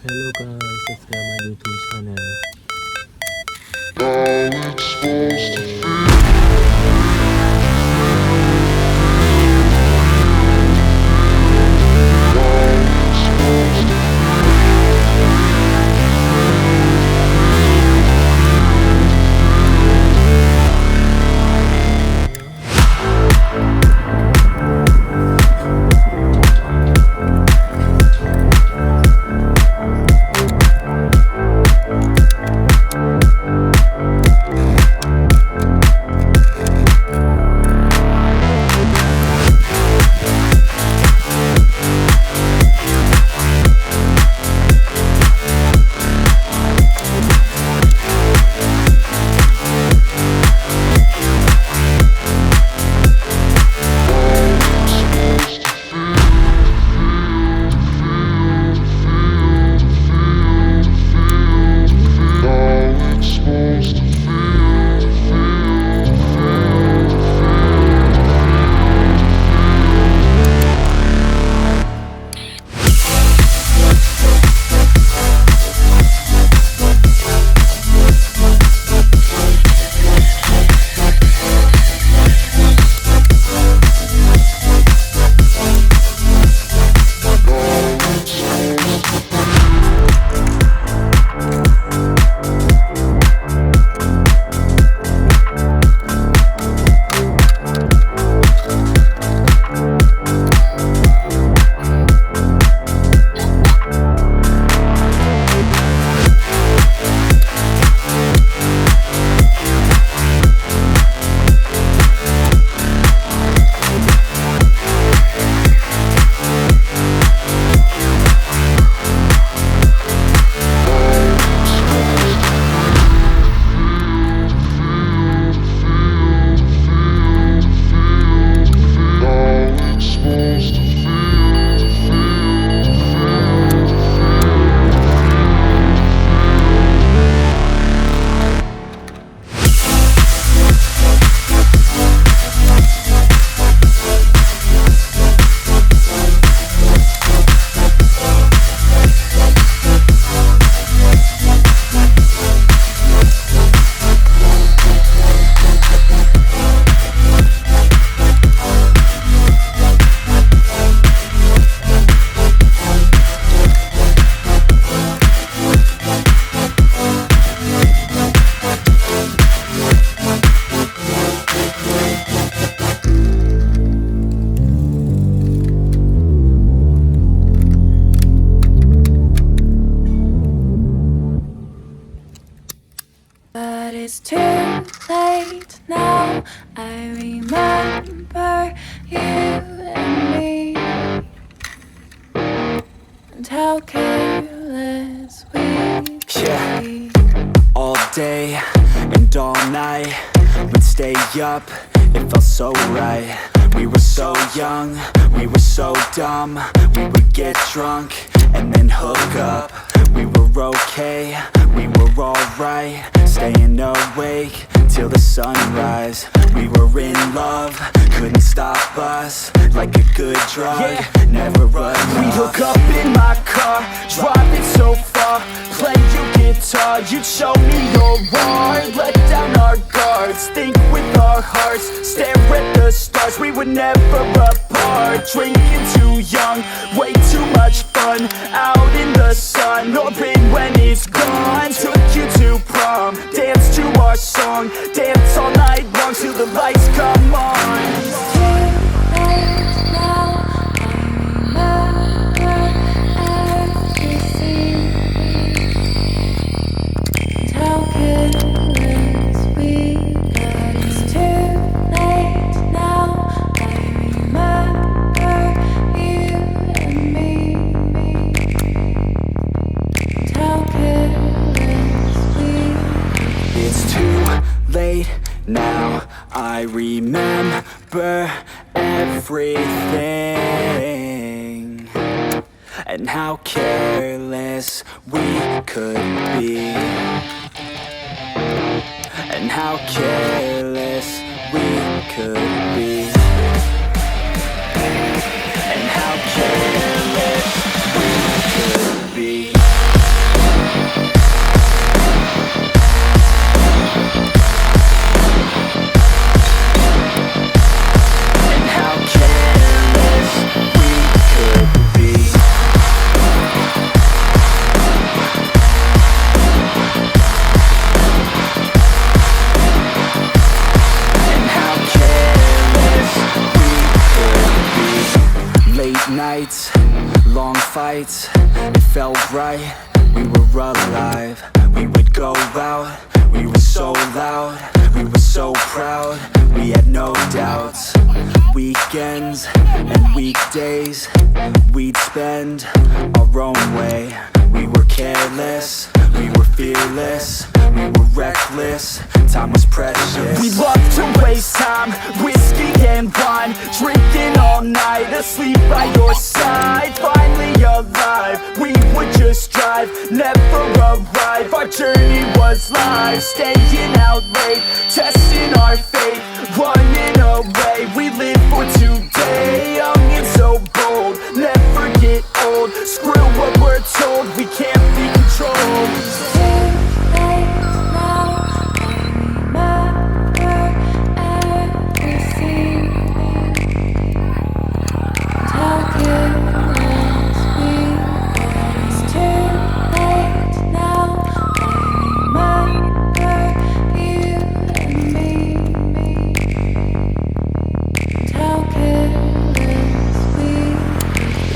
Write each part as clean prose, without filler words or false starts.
Hello guys, subscribe my YouTube channel. But it's too late now. I remember you and me, and how careless we could be. All day and all night, we'd stay up, it felt so right. We were so young, we were so dumb. We would get drunk and then hook up. We were okay, we were alright, staying awake till the sunrise. We were in love, couldn't stop us, like a good drug, never enough. We hook up in my car, driving so far, play your guitar, you'd show me your art. Let down our guards, think with our hearts, stare at the stars, we were never apart. Drinking too young, way too much fun, out in the sun, or in when it's gone. Took you to prom, dance to our song, dance all night long till the lights come on. It's too late now. I remember everything, and how careless we got. It's too late now. I remember you and me, and how careless we got. It's too late now, I remember everything, and how careless we could be, and how careless we could be, and how careless we could be. long fights, it felt right. We were alive, we would go out. We were so loud, we were so proud. We had no doubts. Weekends and weekdays, we'd spend our own way. We were careless, we were fearless, we were reckless. Time was precious. We loved to waste time, whiskey and wine, drinking all night, asleep by your side. Finally alive, we would just drive, never arrive. Our journey was live, staying out late, testing our fate, running away. We live for today, young and so bold, never get old. Screw what we're told, we can't be controlled.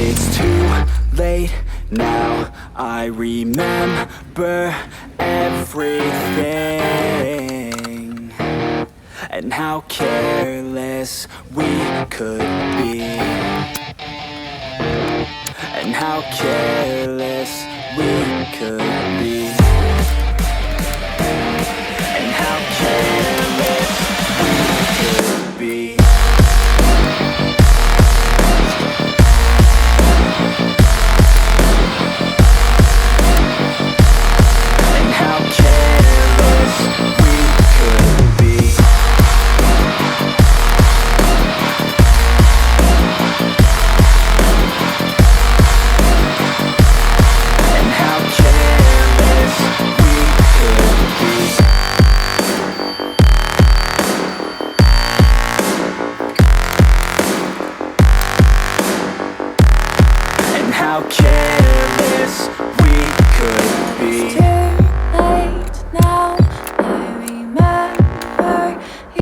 It's too late now, I remember everything, and how careless we could be, and how careless we could be, and how careless we could be. How careless